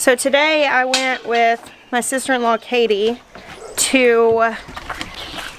So today I went with my sister-in-law Katie to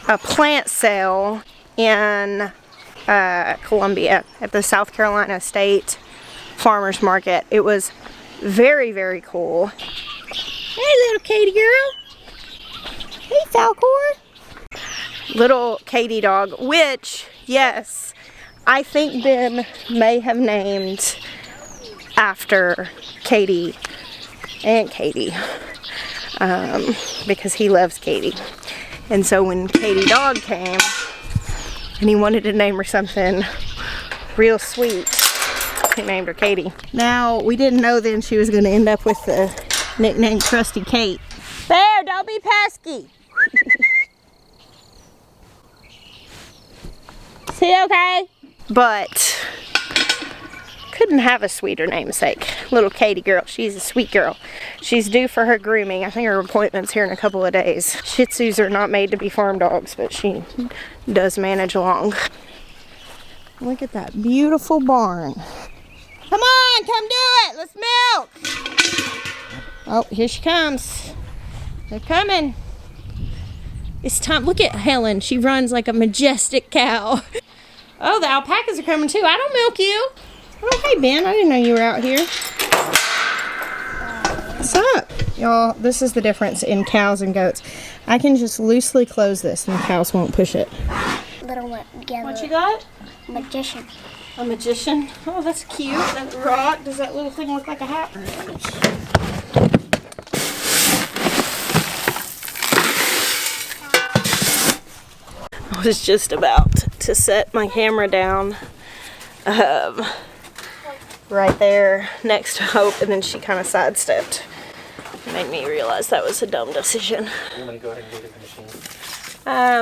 a plant sale in Columbia at the South Carolina State Farmers Market. It was very, very cool. Hey little Katie girl. Hey Falcor. Little Katie dog, which, yes, I think Ben may have named after Katie and Katie, because he loves Katie. And so when Katie dog came and he wanted to name her something real sweet, he named her Katie. Now, we didn't know then she was going to end up with the nickname Trusty Kate. There, don't be pesky. Is he okay? But couldn't have a sweeter namesake. Little Katie girl, she's a sweet girl. She's due for her grooming. I think her appointment's here in a couple of days. Shih Tzus are not made to be farm dogs, but she does manage along. Look at that beautiful barn. Come on, come do it. Let's milk. Oh, here she comes. They're coming. It's time. Look at Helen. She runs like a majestic cow. Oh, the alpacas are coming too. I don't milk you. Oh, hey Ben, I didn't know you were out here. What's up? Y'all, this is the difference in cows and goats. I can just loosely close this and the cows won't push it. Little one together. What you got? Magician. A magician? Oh, that's cute. That rock. Does that little thing look like a hat? I was just about to set my camera down right there next to Hope, and then she kind of sidestepped. It made me realize that was a dumb decision. You want to go ahead and do the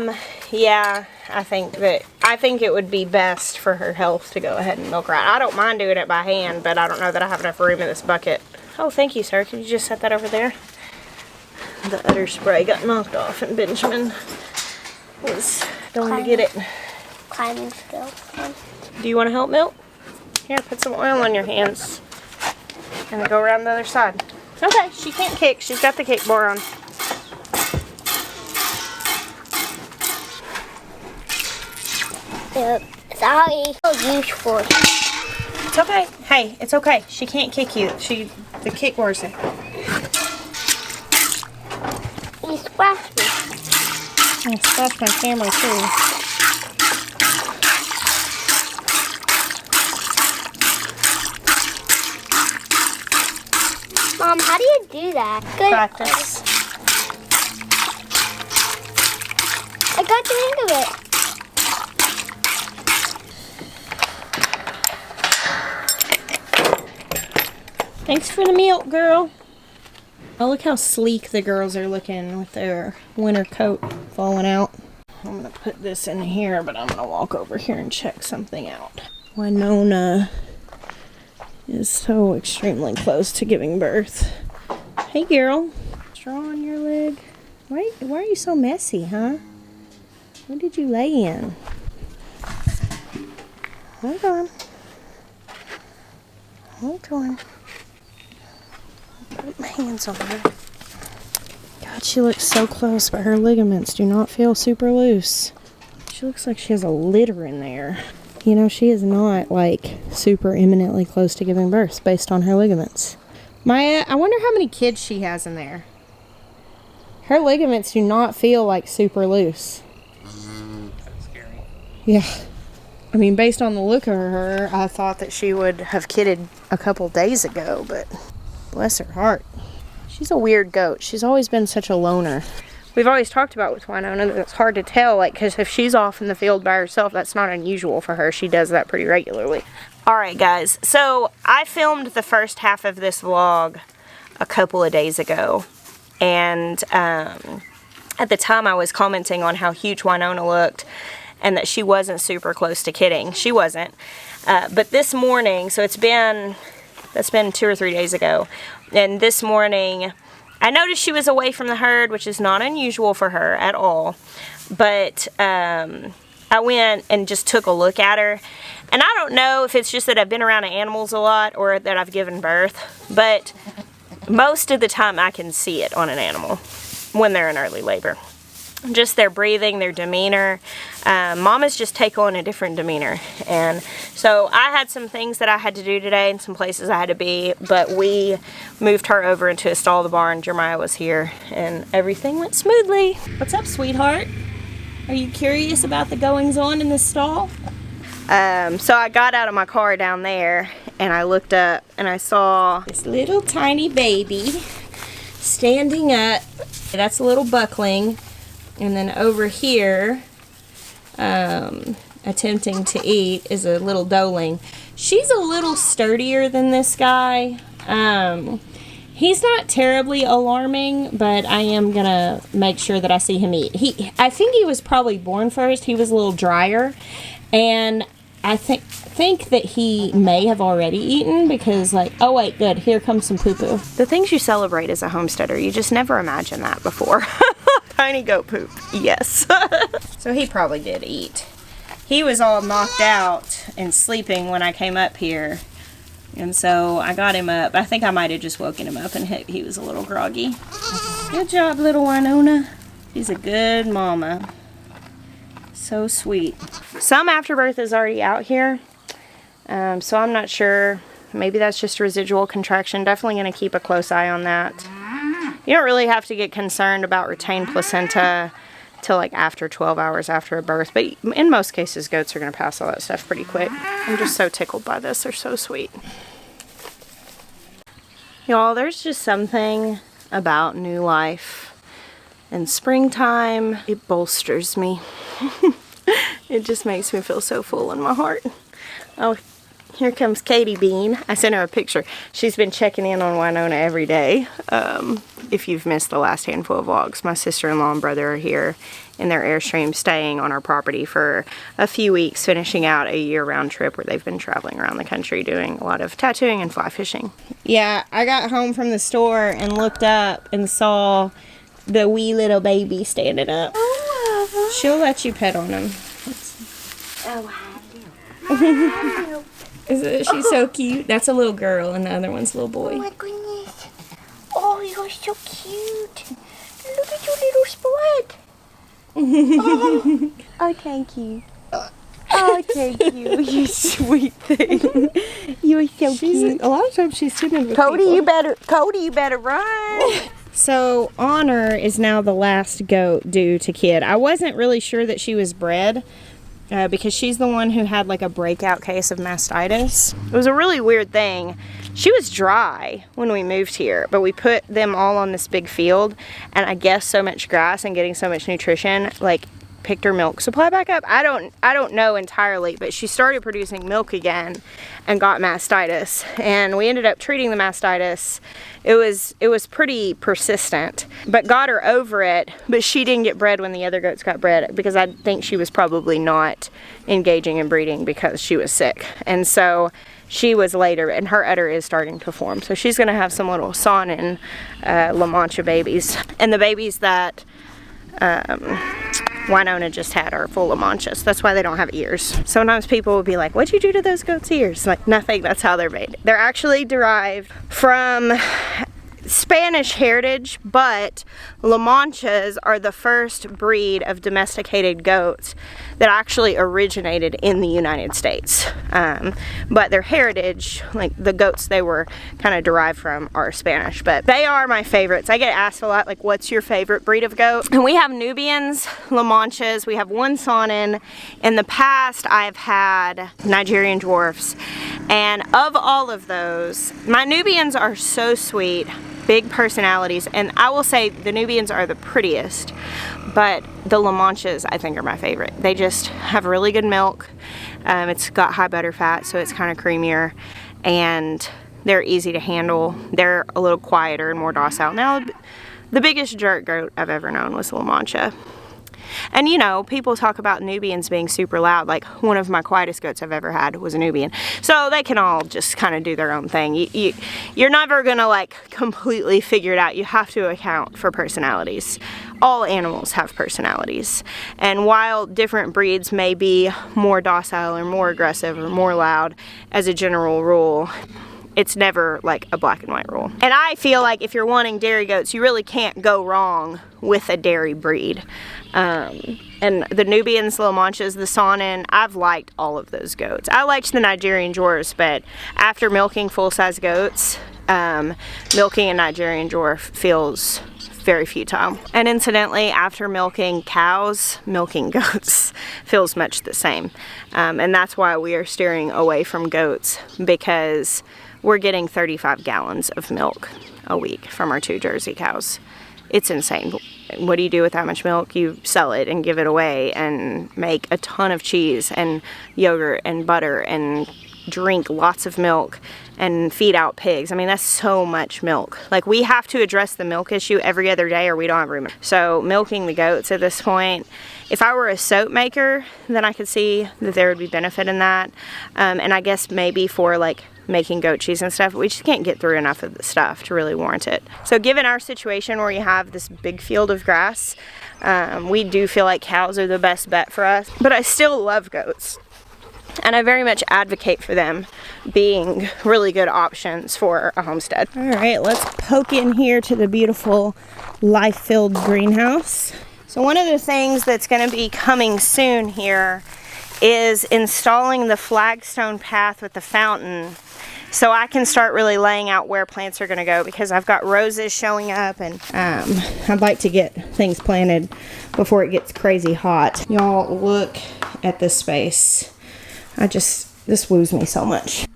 machine? Yeah, I think it would be best for her health to go ahead and milk her out. I don't mind doing it by hand, but I don't know that I have enough room in this bucket. Oh, thank you, sir. Can you just set that over there? The udder spray got knocked off, and Benjamin was going to get it. Climbing skill. Do you want to help milk? Here, put some oil on your hands. And then go around the other side. Okay, she can't kick. She's got the kick bar on. Sorry. So useful. It's okay. Hey, it's okay. She can't kick you. The kick bar's there. You splashed me. I splashed my camera too. Mom, how do you do that? Good. Practice. I got the hang of it. Thanks for the milk, girl. Oh, look how sleek the girls are looking with their winter coat falling out. I'm going to put this in here, but I'm going to walk over here and check something out. Winona is so extremely close to giving birth. Hey, girl. Straw on your leg. Why are you so messy, huh? What did you lay in? Hold on. Hold on. Put my hands on her. God, she looks so close, but her ligaments do not feel super loose. She looks like she has a litter in there. You know, she is not, like, super imminently close to giving birth based on her ligaments. Maya, I wonder how many kids she has in there. Her ligaments do not feel, like, super loose. That's scary. Yeah. I mean, based on the look of her, I thought that she would have kidded a couple days ago, but bless her heart. She's a weird goat. She's always been such a loner. We've always talked about with Winona that it's hard to tell, like, because if she's off in the field by herself, that's not unusual for her. She does that pretty regularly. Alright guys, so I filmed the first half of this vlog a couple of days ago, and at the time I was commenting on how huge Winona looked and that she wasn't super close to kidding. She wasn't. But this morning, so that's been 2 or 3 days ago, and this morning I noticed she was away from the herd, which is not unusual for her at all, but I went and just took a look at her, and I don't know if it's just that I've been around animals a lot or that I've given birth, but Most of the time I can see it on an animal when they're in early labor. Just their breathing, their demeanor. Mamas just take on a different demeanor. And so I had some things that I had to do today and some places I had to be, but we moved her over into a stall of the barn. Jeremiah was here and everything went smoothly. What's up, sweetheart? Are you curious about the goings on in this stall? So I got out of my car down there and I looked up and I saw this little tiny baby standing up. That's a little buckling. And then over here, attempting to eat is a little doeling. She's a little sturdier than this guy. He's not terribly alarming, but I am gonna make sure that I see him eat. I think he was probably born first. He was a little drier, and I think that he may have already eaten because, like, oh wait, good, here comes some poo-poo. The things you celebrate as a homesteader, you just never imagined that before. Tiny goat poop, yes. So he probably did eat. He was all knocked out and sleeping when I came up here. And so I got him up. I think I might have just woken him up and he was a little groggy. Good job, little Winona. She's a good mama. So sweet. Some afterbirth is already out here. So I'm not sure. Maybe that's just a residual contraction. Definitely going to keep a close eye on that. You don't really have to get concerned about retained placenta till like after 12 hours after a birth. But in most cases, goats are going to pass all that stuff pretty quick. I'm just so tickled by this. They're so sweet. Y'all, there's just something about new life. In springtime, it bolsters me. It just makes me feel so full in my heart. Oh, here comes Katie Bean. I sent her a picture. She's been checking in on Winona every day. If you've missed the last handful of vlogs, my sister-in-law and brother are here in their Airstream staying on our property for a few weeks, finishing out a year-round trip where they've been traveling around the country doing a lot of tattooing and fly fishing. Yeah, I got home from the store and looked up and saw the wee little baby standing up. Oh, she'll let you pet on him. Oh, she's so cute. That's a little girl and the other one's a little boy. Oh my goodness. Oh, you're so cute. Look at your little spot. Oh, thank you. Oh, thank you. You sweet thing. You're so cute. A lot of times she's sitting with Cody, people. you better run. So Honor is now the last goat due to kid. I wasn't really sure that she was bred. Because she's the one who had like a breakout case of mastitis. It was a really weird thing. She was dry when we moved here, but we put them all on this big field, and I guess so much grass and getting so much nutrition like picked her milk supply back up. I don't know entirely, but she started producing milk again and got mastitis, and we ended up treating the mastitis. It was pretty persistent, but got her over it. But she didn't get bred when the other goats got bred because I think she was probably not engaging in breeding because she was sick. And so she was later, and her udder is starting to form. So she's gonna have some little Saanen La Mancha babies, and the babies that Winona just had are full of manchas. That's why they don't have ears. Sometimes people will be like, what'd you do to those goats' ears? Like, nothing, that's how they're made. They're actually derived from Spanish heritage, but La Manchas are the first breed of domesticated goats that actually originated in the United States. But their heritage, like the goats they were kind of derived from, are Spanish. But they are my favorites. I get asked a lot, like, what's your favorite breed of goat? And we have Nubians, La Manchas, we have one Saanen. In the past, I've had Nigerian dwarfs. And of all of those, my Nubians are so sweet. Big personalities, and I will say the Nubians are the prettiest, but the La Manchas I think are my favorite. They just have really good milk. It's got high butter fat, so it's kind of creamier, and they're easy to handle. They're a little quieter and more docile. Now, the biggest jerk goat I've ever known was La Mancha. And you know, people talk about Nubians being super loud. Like, one of my quietest goats I've ever had was a Nubian. So they can all just kind of do their own thing. You're never gonna like completely figure it out. You have to account for personalities. All animals have personalities. And while different breeds may be more docile or more aggressive or more loud, as a general rule, it's never like a black and white rule. And I feel like if you're wanting dairy goats, you really can't go wrong with a dairy breed. And the Nubians, the La Manchas, the Saanen, I've liked all of those goats. I liked the Nigerian Jors, but after milking full-size goats, milking a Nigerian Jor feels very futile. And incidentally, after milking cows, milking goats feels much the same. And that's why we are steering away from goats, because we're getting 35 gallons of milk a week from our 2 Jersey cows. It's insane. What do you do with that much milk? You sell it and give it away and make a ton of cheese and yogurt and butter and drink lots of milk and feed out pigs. I mean, that's so much milk. Like, we have to address the milk issue every other day or we don't have room. So milking the goats at this point, if I were a soap maker, then I could see that there would be benefit in that. And I guess maybe for like making goat cheese and stuff, we just can't get through enough of the stuff to really warrant it. So given our situation where you have this big field of grass, we do feel like cows are the best bet for us. But I still love goats. And I very much advocate for them being really good options for a homestead. All right, let's poke in here to the beautiful life-filled greenhouse. So one of the things that's going to be coming soon here is installing the flagstone path with the fountain, so I can start really laying out where plants are going to go, because I've got roses showing up, and I'd like to get things planted before it gets crazy hot. Y'all, look at this space. This woos me so much.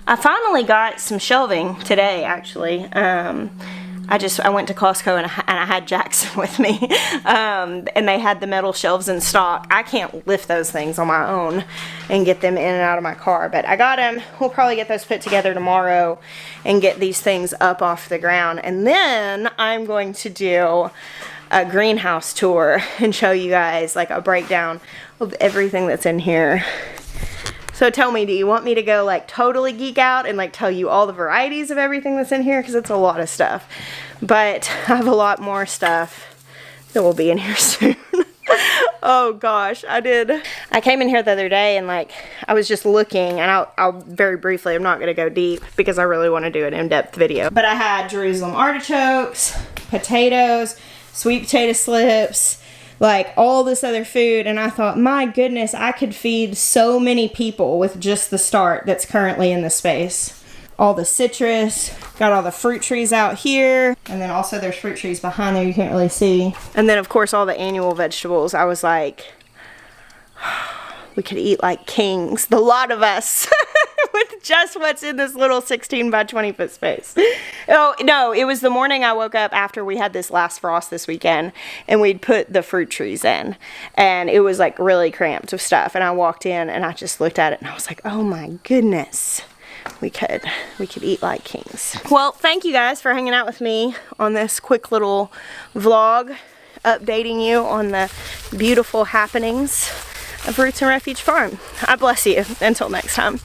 I finally got some shelving today, actually. I went to Costco and I had Jackson with me, and they had the metal shelves in stock. I can't lift those things on my own and get them in and out of my car, but I got them. We'll probably get those put together tomorrow and get these things up off the ground. And then I'm going to do a greenhouse tour and show you guys like a breakdown of everything that's in here. So tell me, do you want me to go like totally geek out and like tell you all the varieties of everything that's in here? Because it's a lot of stuff. But I have a lot more stuff that will be in here soon. Oh gosh, I came in here the other day and like I was just looking, and I'll very briefly, I'm not going to go deep because I really want to do an in-depth video. But I had Jerusalem artichokes, potatoes, sweet potato slips, like all this other food, and I thought, my goodness, I could feed so many people with just the start that's currently in the space. All the citrus, got all the fruit trees out here, and then also there's fruit trees behind there you can't really see. And then of course all the annual vegetables. I was like, we could eat like kings, the lot of us, with just what's in this little 16 by 20 foot space. Oh no, it was the morning I woke up after we had this last frost this weekend, and we'd put the fruit trees in, and it was like really cramped with stuff, and I walked in and I just looked at it and I was like, oh my goodness, we could eat like kings. Well, thank you guys for hanging out with me on this quick little vlog, updating you on the beautiful happenings of Roots and Refuge Farm. I bless you. Until next time.